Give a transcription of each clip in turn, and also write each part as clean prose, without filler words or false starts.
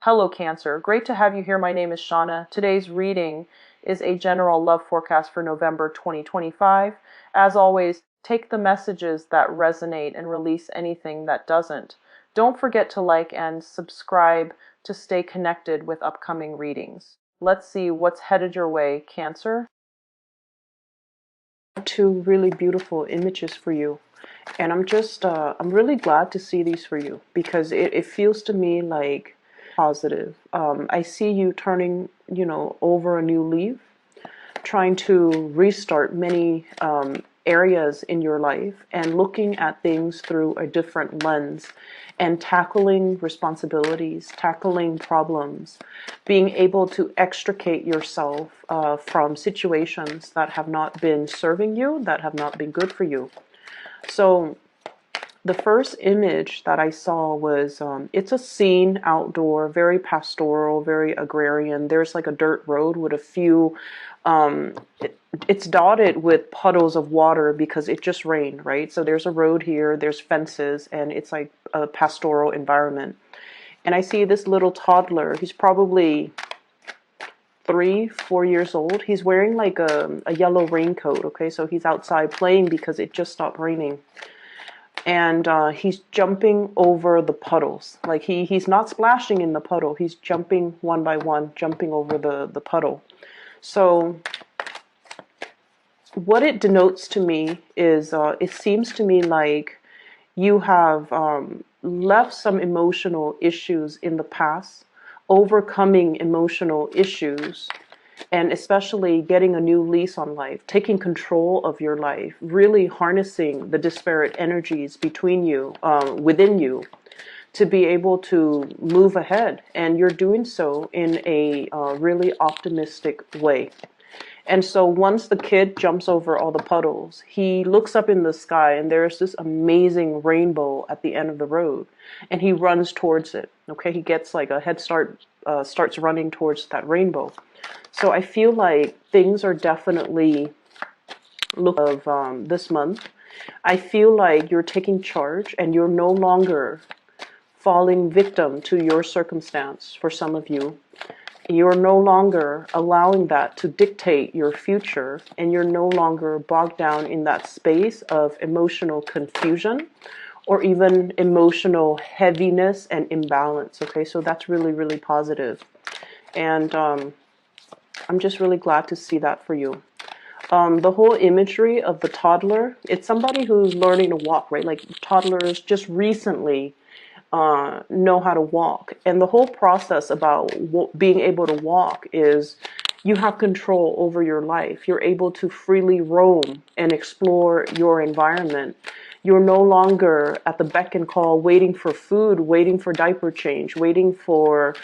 Hello Cancer, great to have you here. My name is Shauna. Today's reading is a general love forecast for November 2025. As always, take the messages that resonate and release anything that doesn't. Don't forget to like and subscribe to stay connected with upcoming readings. Let's see what's headed your way, Cancer. Two really beautiful images for you, and I'm really glad to see these for you because it feels to me like positive. I see you turning over a new leaf, trying to restart many areas in your life and looking at things through a different lens and tackling responsibilities, tackling problems, being able to extricate yourself from situations that have not been serving you, that have not been good for you. So the first image that I saw was, it's a scene outdoor, very pastoral, very agrarian. There's like a dirt road with a few, it's dotted with puddles of water because it just rained, right? So there's a road here, there's fences, and it's like a pastoral environment. And I see this little toddler, he's probably 3-4 years old. He's wearing like a yellow raincoat, okay? So he's outside playing because it just stopped raining. And he's jumping over the puddles. Like he's not splashing in the puddle. He's jumping one by one, jumping over the puddle. So what it denotes to me is, it seems to me like you have left some emotional issues in the past, overcoming emotional issues, and especially getting a new lease on life, taking control of your life, really harnessing the disparate energies between you, within you, to be able to move ahead. And you're doing so in a really optimistic way. And so once the kid jumps over all the puddles, he looks up in the sky and there's this amazing rainbow at the end of the road. And he runs towards it. Okay, he gets like a head start, starts running towards that rainbow. So I feel like things are definitely this month. I feel like you're taking charge and you're no longer falling victim to your circumstance. For some of you, you're no longer allowing that to dictate your future, and you're no longer bogged down in that space of emotional confusion or even emotional heaviness and imbalance. Okay, so that's really, really positive. And I'm just really glad to see that for you. The whole imagery of the toddler, it's somebody who's learning to walk, right? Like toddlers just recently know how to walk. And the whole process about being able to walk is you have control over your life. You're able to freely roam and explore your environment. You're no longer at the beck and call, waiting for food, waiting for diaper change, waiting for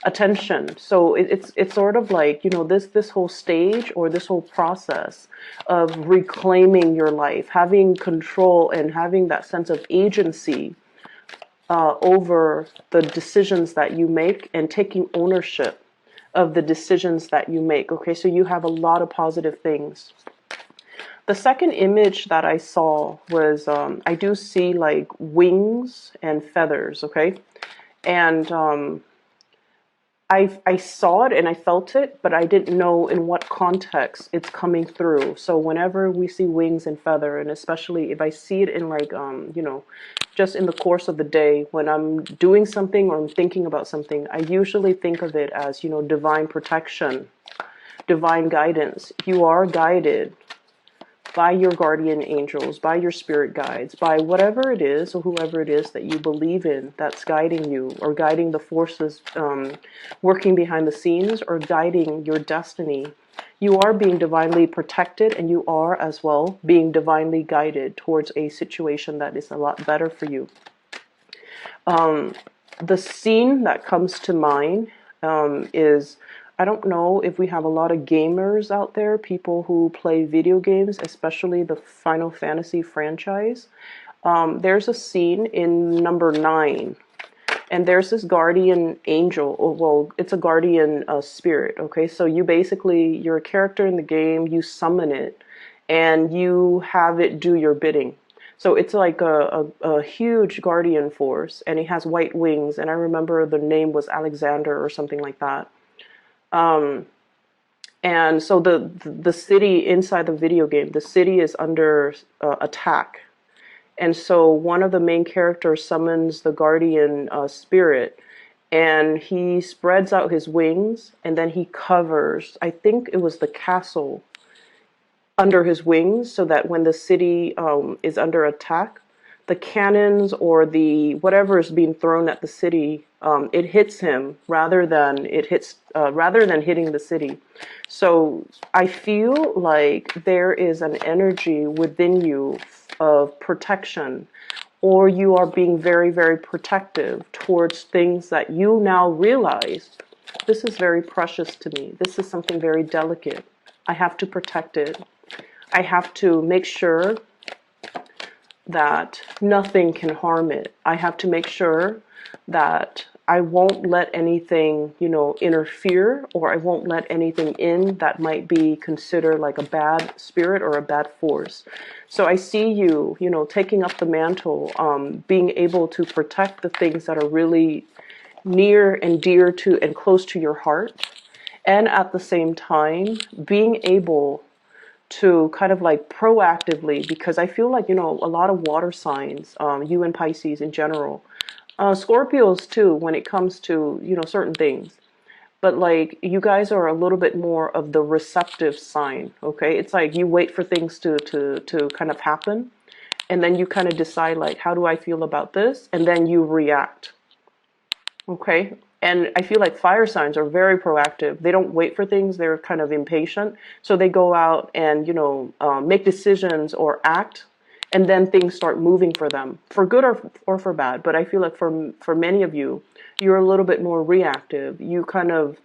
attention. So it's sort of like, this whole stage or this whole process of reclaiming your life, having control and having that sense of agency over the decisions that you make and taking ownership of the decisions that you make. Okay, so you have a lot of positive things. The second image that I saw was, I do see like wings and feathers, okay? And I saw it and I felt it, but I didn't know in what context it's coming through. So whenever we see wings and feather, and especially if I see it in like, just in the course of the day, when I'm doing something or I'm thinking about something, I usually think of it as, divine protection, divine guidance. You are guided by your guardian angels, by your spirit guides, by whatever it is or whoever it is that you believe in that's guiding you, or guiding the forces working behind the scenes, or guiding your destiny. You are being divinely protected, and you are as well being divinely guided towards a situation that is a lot better for you. The scene that comes to mind is, I don't know if we have a lot of gamers out there, people who play video games, especially the Final Fantasy franchise. There's a scene in number 9, and there's this guardian angel, or well, it's a guardian spirit, okay? So you're a character in the game, you summon it, and you have it do your bidding. So it's like a huge guardian force, and he has white wings. And I remember the name was Alexander or something like that. And so the city inside the video game, the city is under attack. And so one of the main characters summons the guardian spirit, and he spreads out his wings, and then he covers, I think it was the castle, under his wings, so that when the city is under attack, the cannons or the whatever is being thrown at the city, it hits him rather than hitting the city. So I feel like there is an energy within you of protection, or you are being very, very protective towards things that you now realize, this is very precious to me. This is something very delicate. I have to protect it. I have to make sure that nothing can harm it. I have to make sure that I won't let anything, interfere, or I won't let anything in that might be considered like a bad spirit or a bad force. So I see you, taking up the mantle, being able to protect the things that are really near and dear to and close to your heart. And at the same time, being able to kind of like proactively, because I feel like, a lot of water signs, you and Pisces in general, Scorpios too, when it comes to, certain things. But like you guys are a little bit more of the receptive sign, okay? It's like you wait for things to kind of happen, and then you kind of decide like, how do I feel about this? And then you react, okay? And I feel like fire signs are very proactive. They don't wait for things. They're kind of impatient. So they go out and, make decisions or act, and then things start moving for them, for good or for bad. But I feel like for many of you, you're a little bit more reactive. You kind of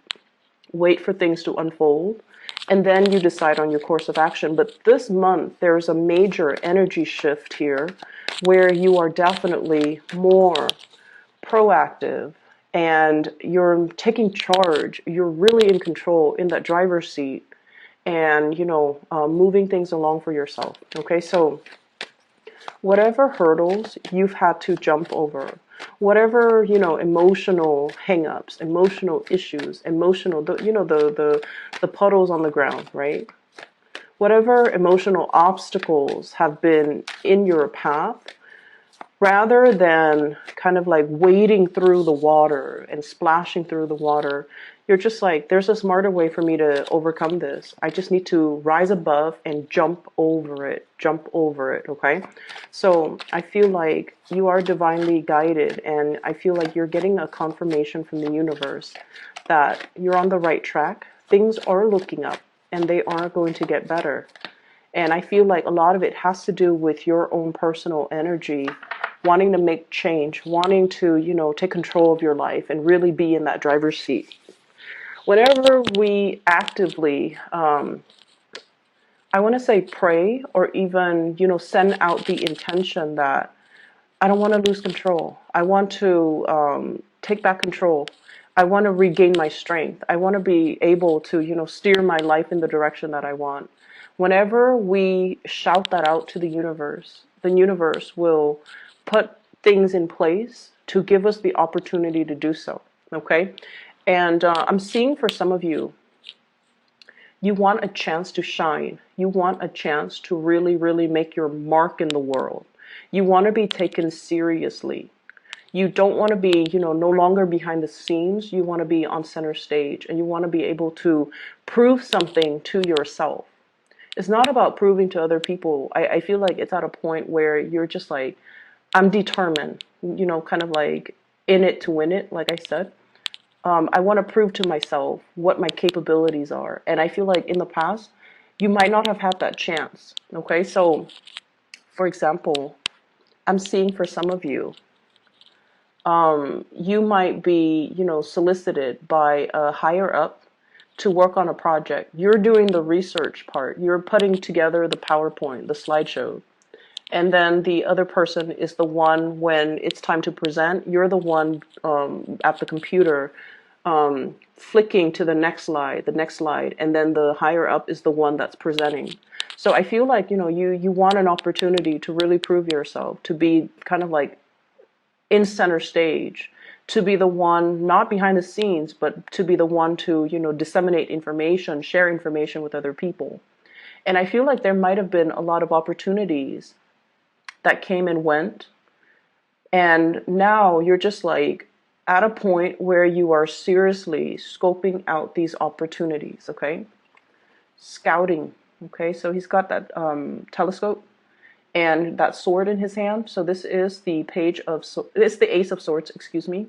wait for things to unfold, and then you decide on your course of action. But this month, there's a major energy shift here where you are definitely more proactive, and you're taking charge. You're really in control, in that driver's seat, and moving things along for yourself. Okay, so whatever hurdles you've had to jump over, whatever emotional hangups, emotional issues, emotional the puddles on the ground, right? Whatever emotional obstacles have been in your path, rather than kind of like wading through the water and splashing through the water, you're just like, there's a smarter way for me to overcome this. I just need to rise above and jump over it, okay? So I feel like you are divinely guided, and I feel like you're getting a confirmation from the universe that you're on the right track. Things are looking up, and they are going to get better. And I feel like a lot of it has to do with your own personal energy, wanting to make change, wanting to, take control of your life and really be in that driver's seat. Whenever we actively, I want to say pray, or even, send out the intention that I don't want to lose control. I want to take back control. I want to regain my strength. I want to be able to, steer my life in the direction that I want. Whenever we shout that out to the universe will put things in place to give us the opportunity to do so, okay? And I'm seeing for some of you, you want a chance to shine. You want a chance to really, really make your mark in the world. You want to be taken seriously. You don't want to be, no longer behind the scenes. You want to be on center stage, and you want to be able to prove something to yourself. It's not about proving to other people. I feel like it's at a point where you're just like, I'm determined, kind of like in it to win it, like I said. I want to prove to myself what my capabilities are. And I feel like in the past, you might not have had that chance. Okay, so for example, I'm seeing for some of you, you might be, solicited by a higher up to work on a project. You're doing the research part. You're putting together the PowerPoint, the slideshow. And then the other person is the one, when it's time to present, you're the one at the computer flicking to the next slide, and then the higher up is the one that's presenting. So I feel like, you want an opportunity to really prove yourself, to be kind of like in center stage, to be the one, not behind the scenes, but to be the one to, disseminate information, share information with other people. And I feel like there might have been a lot of opportunities that came and went. And now you're just like at a point where you are seriously scoping out these opportunities, okay? Scouting, okay? So he's got that telescope and that sword in his hand. So this is the it's the Ace of Swords, excuse me.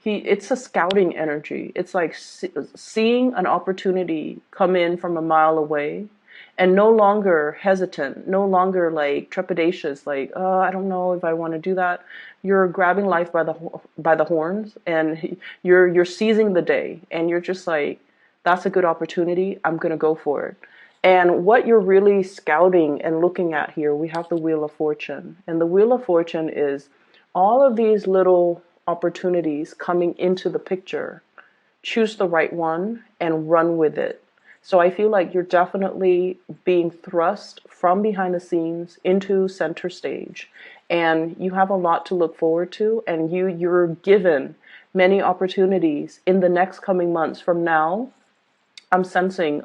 It's a scouting energy. It's like seeing an opportunity come in from a mile away, and no longer hesitant, no longer like trepidatious, like, oh, I don't know if I want to do that. You're grabbing life by the horns, and you're seizing the day, and you're just like, that's a good opportunity. I'm gonna go for it. And what you're really scouting and looking at here, we have the Wheel of Fortune. And the Wheel of Fortune is all of these little opportunities coming into the picture. Choose the right one and run with it. So I feel like you're definitely being thrust from behind the scenes into center stage. And you have a lot to look forward to. And you're given many opportunities in the next coming months. From now, I'm sensing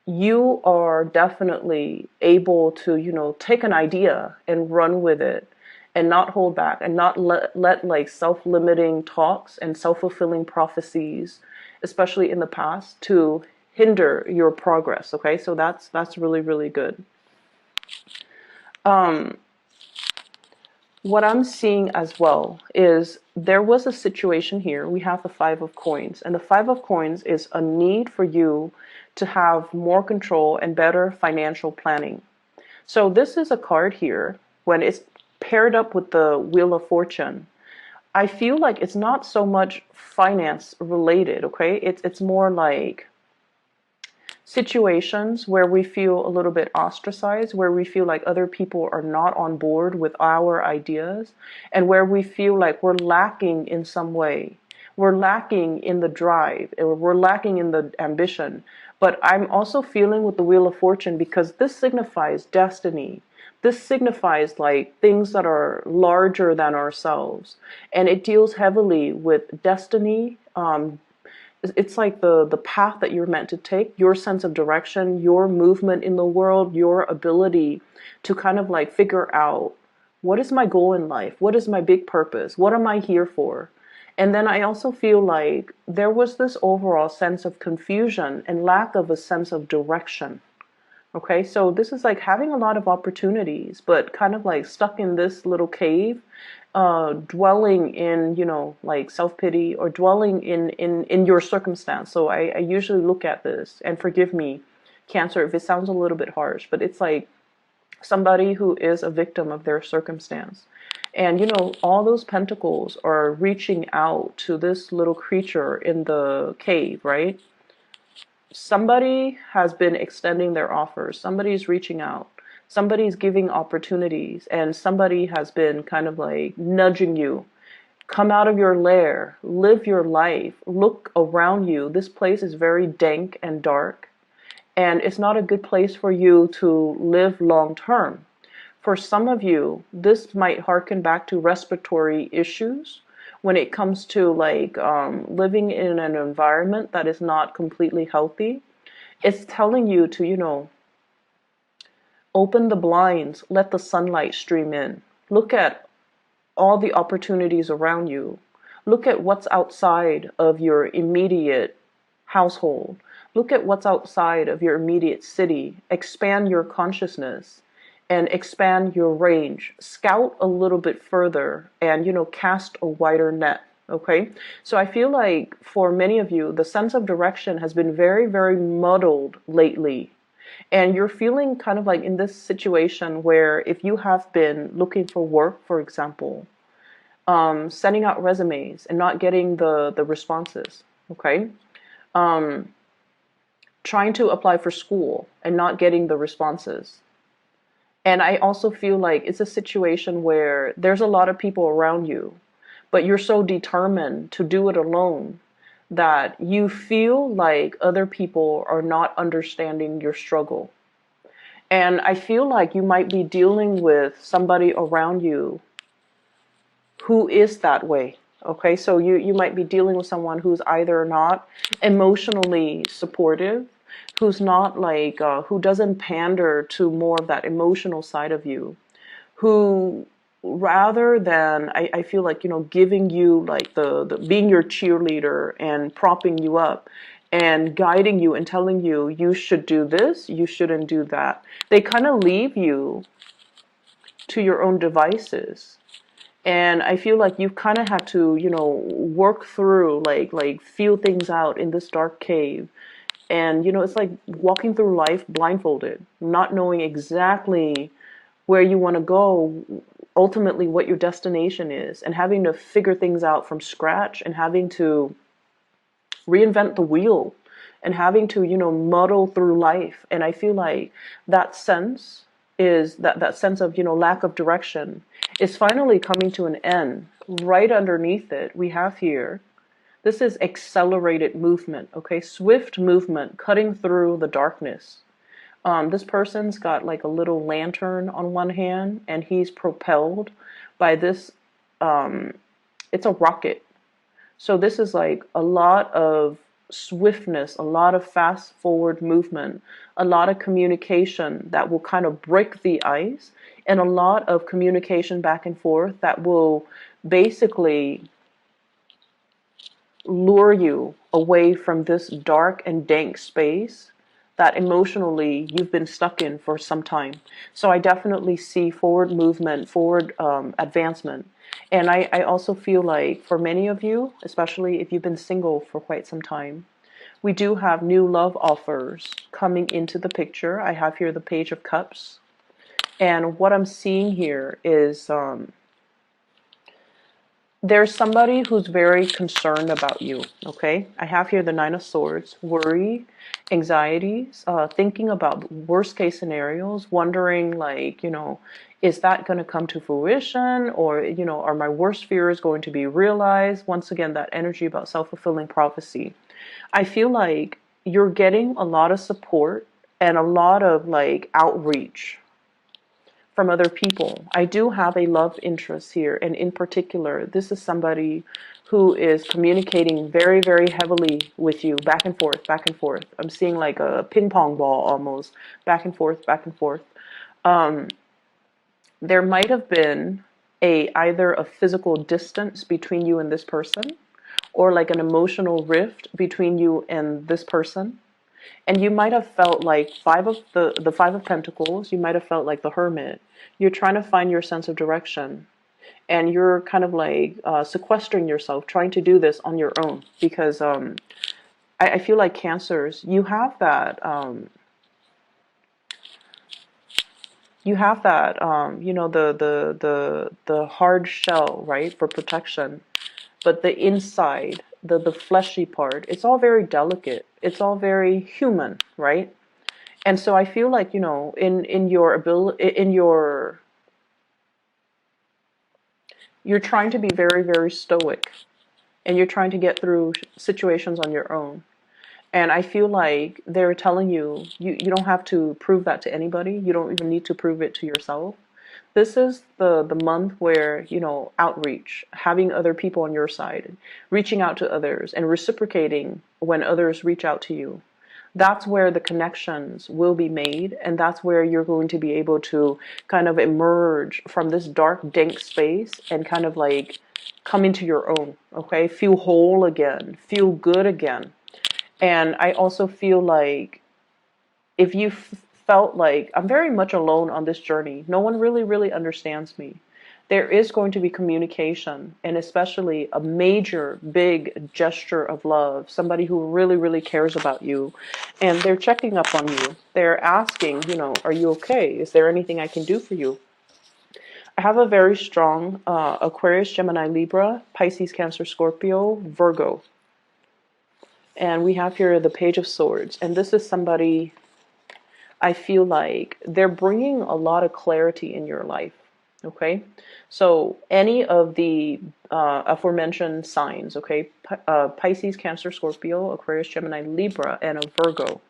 you are definitely able to, take an idea and run with it and not hold back and not let like self-limiting talks and self-fulfilling prophecies, especially in the past, to hinder your progress. Okay, so that's really, really good. What I'm seeing as well is there was a situation here. We have the Five of Coins, and the Five of Coins is a need for you to have more control and better financial planning. So this is a card here. When it's paired up with the Wheel of Fortune, I feel like it's not so much finance related, okay? It's more like situations where we feel a little bit ostracized, where we feel like other people are not on board with our ideas, and where we feel like we're lacking in some way. We're lacking in the drive, or we're lacking in the ambition. But I'm also feeling with the Wheel of Fortune, because this signifies destiny. This signifies like things that are larger than ourselves. And it deals heavily with destiny. It's like the path that you're meant to take, your sense of direction, your movement in the world, your ability to kind of like figure out, what is my goal in life? What is my big purpose? What am I here for? And then I also feel like there was this overall sense of confusion and lack of a sense of direction. Okay, so this is like having a lot of opportunities, but kind of like stuck in this little cave, dwelling in, like self-pity, or dwelling in your circumstance. So I usually look at this, and forgive me, Cancer, if it sounds a little bit harsh, but it's like somebody who is a victim of their circumstance. And, all those pentacles are reaching out to this little creature in the cave, right? Somebody has been extending their offers. Somebody's reaching out. Somebody's giving opportunities. And somebody has been kind of like nudging you. Come out of your lair. Live your life. Look around you. This place is very dank and dark. And it's not a good place for you to live long term. For some of you, this might harken back to respiratory issues when it comes to like living in an environment that is not completely healthy. It's telling you to, open the blinds, let the sunlight stream in. Look at all the opportunities around you. Look at what's outside of your immediate household. Look at what's outside of your immediate city. Expand your consciousness and expand your range. Scout a little bit further and, cast a wider net. Okay? So I feel like for many of you, the sense of direction has been very, very muddled lately. And you're feeling kind of like in this situation where if you have been looking for work, for example, sending out resumes and not getting the responses, okay? Trying to apply for school and not getting the responses. And I also feel like it's a situation where there's a lot of people around you, but you're so determined to do it alone that you feel like other people are not understanding your struggle. And I feel like you might be dealing with somebody around you who is that way. Okay, so you might be dealing with someone who's either not emotionally supportive, who's not like, who doesn't pander to more of that emotional side of you, who rather than, I feel like, giving you like the being your cheerleader and propping you up and guiding you and telling you, you should do this, you shouldn't do that. They kind of leave you to your own devices. And I feel like you've kind of had to, work through, like feel things out in this dark cave. And, it's like walking through life blindfolded, not knowing exactly where you want to go, ultimately what your destination is, and having to figure things out from scratch and having to reinvent the wheel and having to, muddle through life. And I feel like that sense is that sense of, lack of direction is finally coming to an end. Right underneath it, we have here, this is accelerated movement, okay? Swift movement, cutting through the darkness. This person's got like a little lantern on one hand, and he's propelled by this, it's a rocket. So this is like a lot of swiftness, a lot of fast forward movement, a lot of communication that will kind of break the ice, and a lot of communication back and forth that will basically lure you away from this dark and dank space that emotionally you've been stuck in for some time. So I definitely see forward movement, forward advancement. And I also feel like for many of you, especially if you've been single for quite some time, we do have new love offers coming into the picture. I have here the Page of Cups. And what I'm seeing here is there's somebody who's very concerned about you, okay? I have here the Nine of Swords, worry, anxieties, thinking about worst case scenarios, wondering like, is that going to come to fruition, or, are my worst fears going to be realized? Once again, that energy about self-fulfilling prophecy. I feel like you're getting a lot of support and a lot of like outreach from other people. I do have a love interest here, and in particular, this is somebody who is communicating very, very heavily with you, back and forth, back and forth. I'm seeing like a ping pong ball almost, back and forth, back and forth. There might have been either a physical distance between you and this person, or like an emotional rift between you and this person. And you might have felt like the Five of Pentacles, you might have felt like the Hermit. You're trying to find your sense of direction. And you're kind of like sequestering yourself, trying to do this on your own. Because I feel like Cancers, you have that, the hard shell, right, for protection. But the inside, the fleshy part, it's all very delicate. It's all very human, right? And so I feel like, in your ability, you're trying to be very, very stoic, and you're trying to get through situations on your own. And I feel like they're telling you, you don't have to prove that to anybody. You don't even need to prove it to yourself. This is the month where, outreach, having other people on your side, reaching out to others and reciprocating when others reach out to you. That's where the connections will be made, and that's where you're going to be able to kind of emerge from this dark, dank space and kind of like come into your own, okay? Feel whole again, feel good again. And I also feel like if you felt like I'm very much alone on this journey, no one really, really understands me, there is going to be communication, and especially a major, big gesture of love, somebody who really, really cares about you, and they're checking up on you. They're asking, are you okay? Is there anything I can do for you? I have a very strong Aquarius, Gemini, Libra, Pisces, Cancer, Scorpio, Virgo. And we have here the Page of Swords. And this is somebody, I feel like they're bringing a lot of clarity in your life. Okay, so any of the aforementioned signs, okay, Pisces, Cancer, Scorpio, Aquarius, Gemini, Libra, and a Virgo.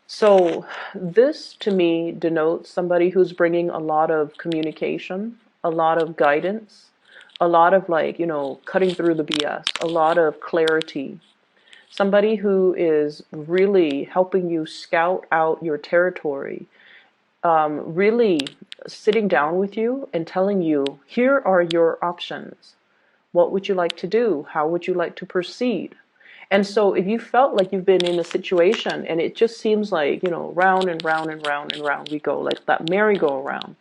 So this to me denotes somebody who's bringing a lot of communication, a lot of guidance, a lot of like, cutting through the BS, a lot of clarity. Somebody who is really helping you scout out your territory, really sitting down with you and telling you, here are your options. What would you like to do? How would you like to proceed? And so if you felt like you've been in a situation and it just seems like, round and round and round and round we go, like that merry-go-round.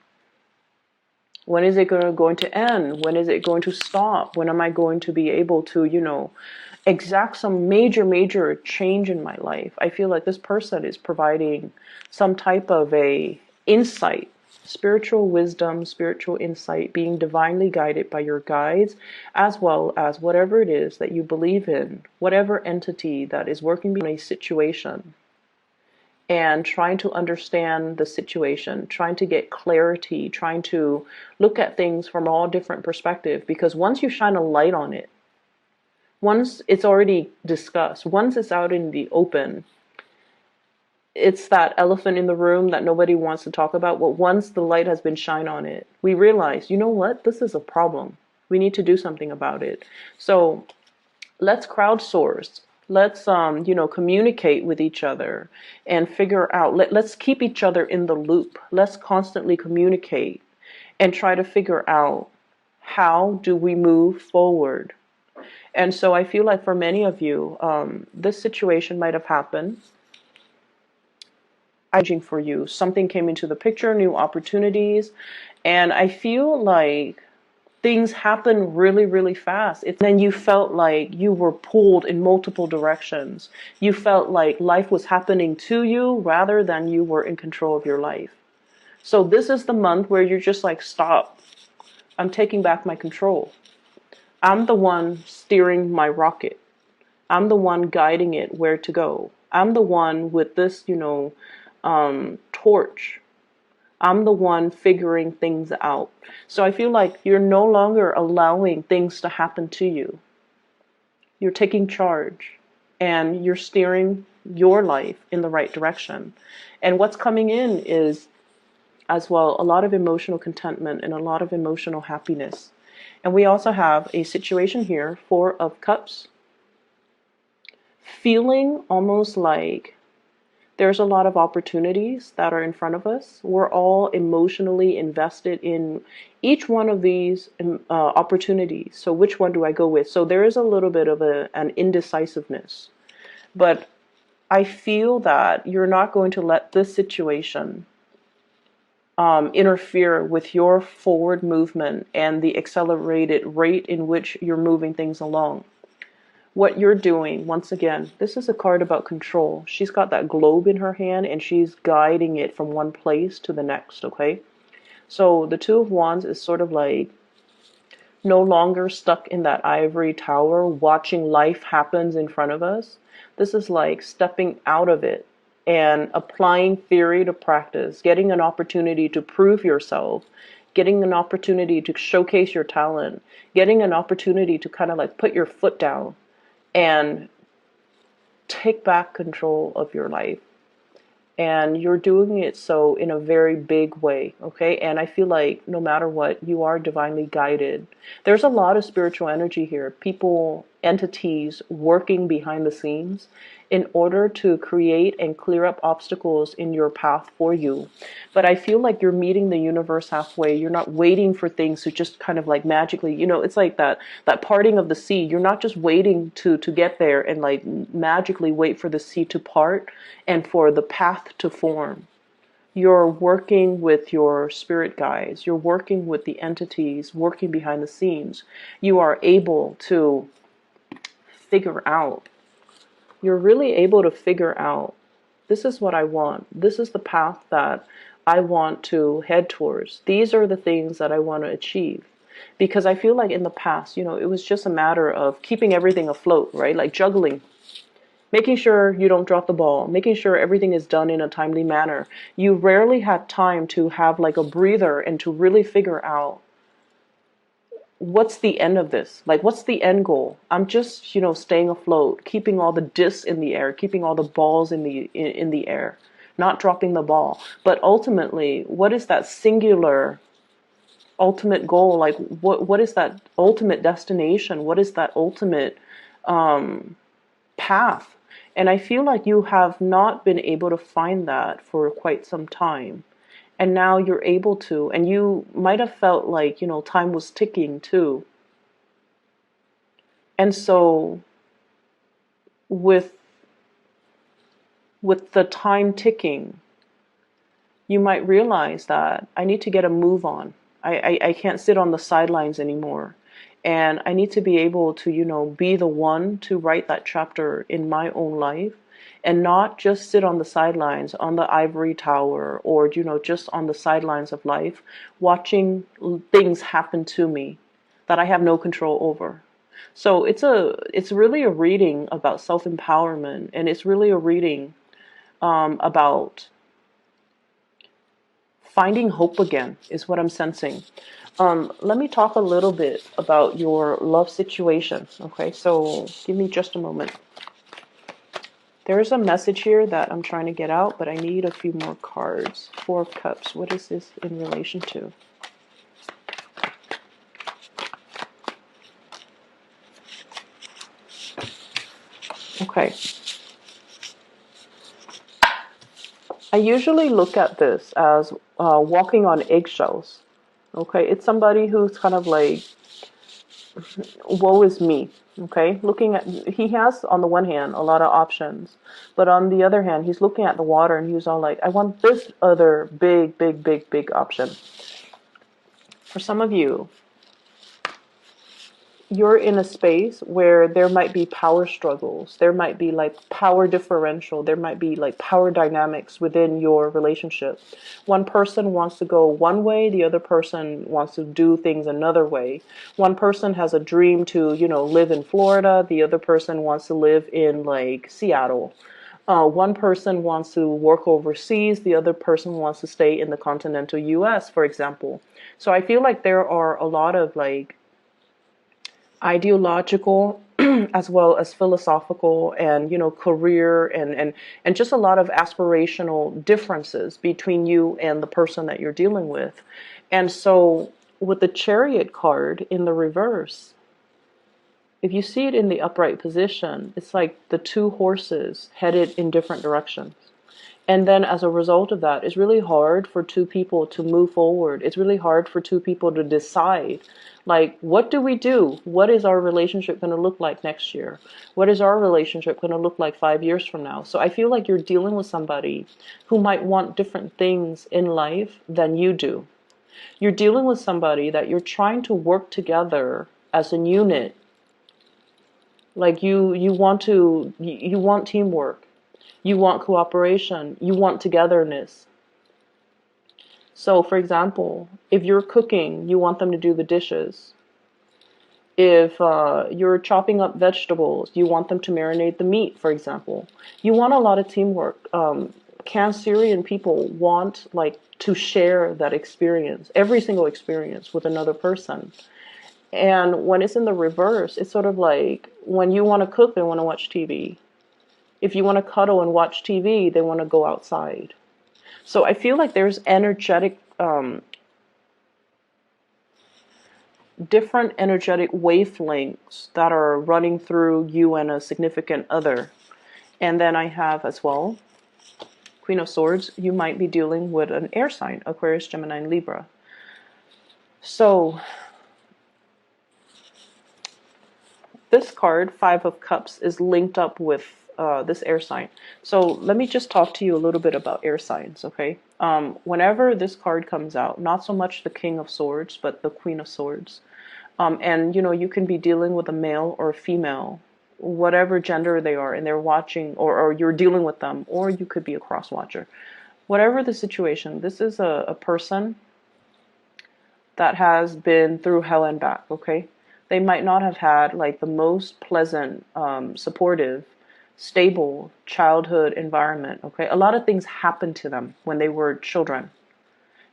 When is it going to end? When is it going to stop? When am I going to be able to, exact some major change in my life? I feel like this person is providing some type of a insight, spiritual wisdom, spiritual insight, being divinely guided by your guides, as well as whatever it is that you believe in, whatever entity that is working in a situation, and trying to understand the situation, trying to get clarity, trying to look at things from all different perspectives. Because once you shine a light on it, once it's already discussed, once it's out in the open, it's that elephant in the room that nobody wants to talk about. But once the light has been shined on it, we realize, you know what, this is a problem. We need to do something about it. So let's crowdsource. Let's communicate with each other and figure out. Let's keep each other in the loop. Let's constantly communicate and try to figure out, how do we move forward. And so I feel like for many of you, this situation might have happened. For you, something came into the picture, new opportunities, and I feel like things happen really fast. Then you felt like you were pulled in multiple directions. You felt like life was happening to you rather than you were in control of your life. So this is the month where you're just like, stop. I'm taking back my control. I'm the one steering my rocket. I'm the one guiding it where to go. I'm the one with this, torch. I'm the one figuring things out. So I feel like you're no longer allowing things to happen to you. You're taking charge and you're steering your life in the right direction. And what's coming in is, as well, a lot of emotional contentment and a lot of emotional happiness. And we also have a situation here, 4 of Cups, feeling almost like there's a lot of opportunities that are in front of us. We're all emotionally invested in each one of these opportunities. So which one do I go with? So there is a little bit of an indecisiveness. But I feel that you're not going to let this situation interfere with your forward movement and the accelerated rate in which you're moving things along. What you're doing, once again, this is a card about control. She's got that globe in her hand and she's guiding it from one place to the next, okay? So the 2 of Wands is sort of like no longer stuck in that ivory tower watching life happens in front of us. This is like stepping out of it and applying theory to practice, getting an opportunity to prove yourself, getting an opportunity to showcase your talent, getting an opportunity to kind of like put your foot down and take back control of your life. And you're doing it so in a very big way, okay? And I feel like no matter what, you are divinely guided. There's a lot of spiritual energy here. People, entities working behind the scenes in order to create and clear up obstacles in your path for you. But I feel like you're meeting the universe halfway. You're not waiting for things to just kind of like magically, it's like that parting of the sea. You're not just waiting to get there and like magically wait for the sea to part and for the path to form. You're working with your spirit guides. You're working with the entities working behind the scenes. You are able to figure out. You're really able to figure out, this is what I want. This is the path that I want to head towards. These are the things that I want to achieve. Because I feel like in the past, it was just a matter of keeping everything afloat, right? Like juggling. Making sure you don't drop the ball, making sure everything is done in a timely manner. You rarely had time to have like a breather and to really figure out, what's the end of this? Like, what's the end goal? I'm just, staying afloat, keeping all the discs in the air, keeping all the balls in the air. not dropping the ball. But ultimately, what is that singular ultimate goal? Like, what is that ultimate destination? What is that ultimate path? And I feel like you have not been able to find that for quite some time. And now you're able to, and you might have felt like, time was ticking too. And so with the time ticking, you might realize that I need to get a move on. I can't sit on the sidelines anymore. And I need to be able to, be the one to write that chapter in my own life, and not just sit on the sidelines, on the ivory tower, or, just on the sidelines of life, watching things happen to me that I have no control over. So it's really a reading about self-empowerment, and it's really a reading about finding hope again, is what I'm sensing. Let me talk a little bit about your love situation. Okay, so give me just a moment. There's a message here that I'm trying to get out, but I need a few more cards. Four of Cups. What is this in relation to? Okay. I usually look at this as walking on eggshells. Okay, it's somebody who's kind of like, woe is me. Okay, looking at, he has on the one hand a lot of options, but on the other hand, he's looking at the water and he's all like, I want this other big, big, big, big option. For some of you, you're in a space where there might be power struggles. There might be like power differential. There might be like power dynamics within your relationship. One person wants to go one way. The other person wants to do things another way. One person has a dream to, live in Florida. The other person wants to live in like Seattle. One person wants to work overseas. The other person wants to stay in the continental US, for example. So I feel like there are a lot of like ideological as well as philosophical and career and just a lot of aspirational differences between you and the person that you're dealing with. And so with the Chariot card in the reverse, if you see it in the upright position, it's like the two horses headed in different directions. And then as a result of that, it's really hard for two people to move forward. It's really hard for two people to decide, like, what do we do? What is our relationship going to look like next year? What is our relationship going to look like 5 years from now? So I feel like you're dealing with somebody who might want different things in life than you do. You're dealing with somebody that you're trying to work together as a unit. Like you want teamwork. You want cooperation. You want togetherness. So, for example, if you're cooking, you want them to do the dishes. If you're chopping up vegetables, you want them to marinate the meat, for example. You want a lot of teamwork. Cancerian people want like to share that experience, every single experience with another person. And when it's in the reverse, it's sort of like when you want to cook, they want to watch TV. If you want to cuddle and watch TV, they want to go outside. So I feel like there's different energetic wavelengths that are running through you and a significant other. And then I have as well, Queen of Swords, you might be dealing with an air sign, Aquarius, Gemini, and Libra. So this card, Five of Cups, is linked up with this air sign. So let me just talk to you a little bit about air signs, okay? Whenever this card comes out, not so much the King of Swords, but the Queen of Swords. And, you can be dealing with a male or a female, whatever gender they are, and they're watching, or you're dealing with them, or you could be a cross-watcher. Whatever the situation, this is a person that has been through hell and back, okay? They might not have had like the most pleasant, supportive, stable childhood environment, okay? A lot of things happened to them when they were children.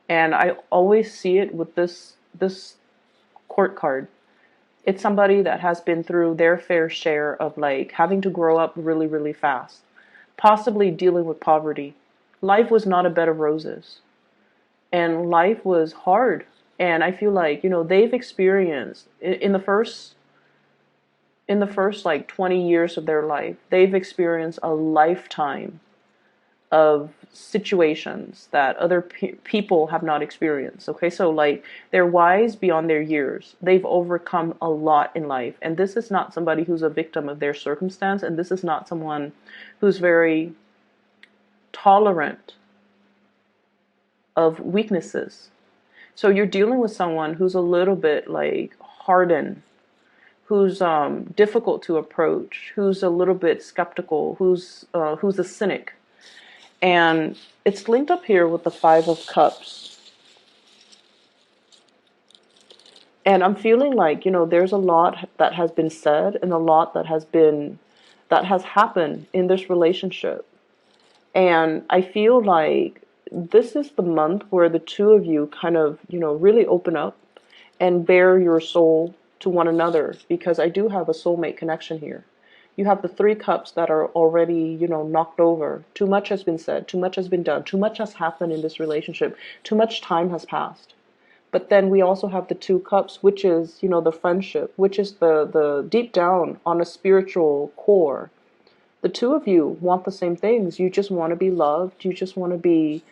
And I always see it with this court card. It's somebody that has been through their fair share of like having to grow up really, really fast, possibly dealing with poverty. life was not a bed of roses, and life was hard. And I feel like, they've experienced in the first like 20 years of their life, they've experienced a lifetime of situations that other people have not experienced. Okay, so like they're wise beyond their years. They've overcome a lot in life, and this is not somebody who's a victim of their circumstance, and this is not someone who's very tolerant of weaknesses. So you're dealing with someone who's a little bit like hardened, who's difficult to approach, who's a little bit skeptical, who's a cynic. And it's linked up here with the Five of Cups. And I'm feeling like, there's a lot that has been said and a lot that has happened in this relationship. And I feel like this is the month where the two of you kind of, really open up and bare your soul to one another, because I do have a soulmate connection here. You have the Three Cups that are already, knocked over. Too much has been said. Too much has been done. Too much has happened in this relationship. Too much time has passed. But then we also have the Two Cups, which is, the friendship, which is the deep down on a spiritual core. The two of you want the same things. You just want to be loved. You just want to be,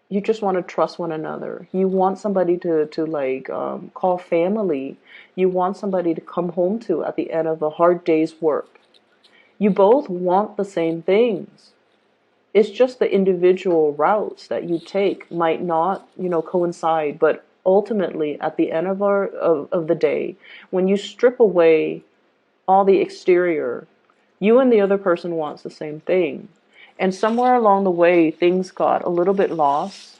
you just want to trust one another. You want somebody to call family. You want somebody to come home to at the end of a hard day's work. You both want the same things. It's just the individual routes that you take might not, coincide. But ultimately, at the end of the day, when you strip away all the exterior, you and the other person wants the same thing. And somewhere along the way, things got a little bit lost.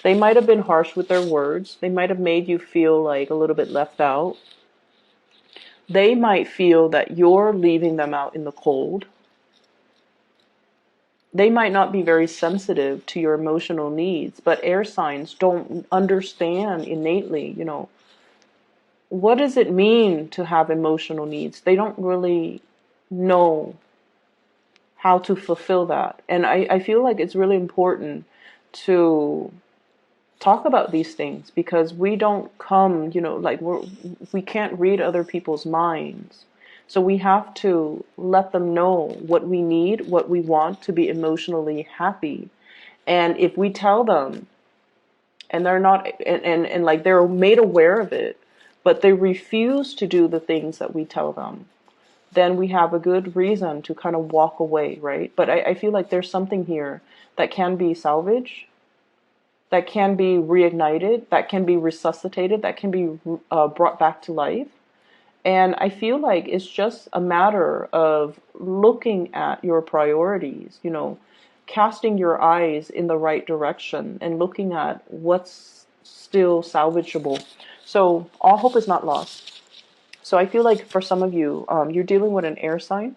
They might have been harsh with their words. They might have made you feel like a little bit left out. They might feel that you're leaving them out in the cold. They might not be very sensitive to your emotional needs, but air signs don't understand innately, what does it mean to have emotional needs? They don't really know how to fulfill that. And I feel like it's really important to talk about these things, because we don't come, we can't read other people's minds. So we have to let them know what we need, what we want to be emotionally happy. And if we tell them and they're not, and like they're made aware of it, but they refuse to do the things that we tell them, then we have a good reason to kind of walk away, right? But I feel like there's something here that can be salvaged, that can be reignited, that can be resuscitated, that can be brought back to life. And I feel like it's just a matter of looking at your priorities, casting your eyes in the right direction and looking at what's still salvageable. So all hope is not lost. So I feel like for some of you, you're dealing with an air sign.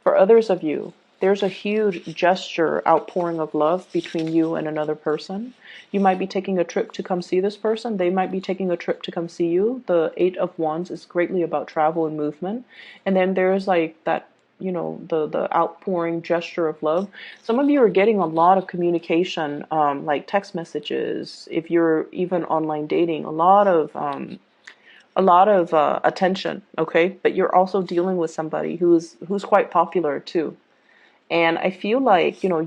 For others of you, there's a huge gesture, outpouring of love between you and another person. You might be taking a trip to come see this person. They might be taking a trip to come see you. The Eight of Wands is greatly about travel and movement. And then there's like that, the outpouring gesture of love. Some of you are getting a lot of communication, like text messages. If you're even online dating, a lot of attention, okay? But you're also dealing with somebody who's quite popular too. And I feel like, you're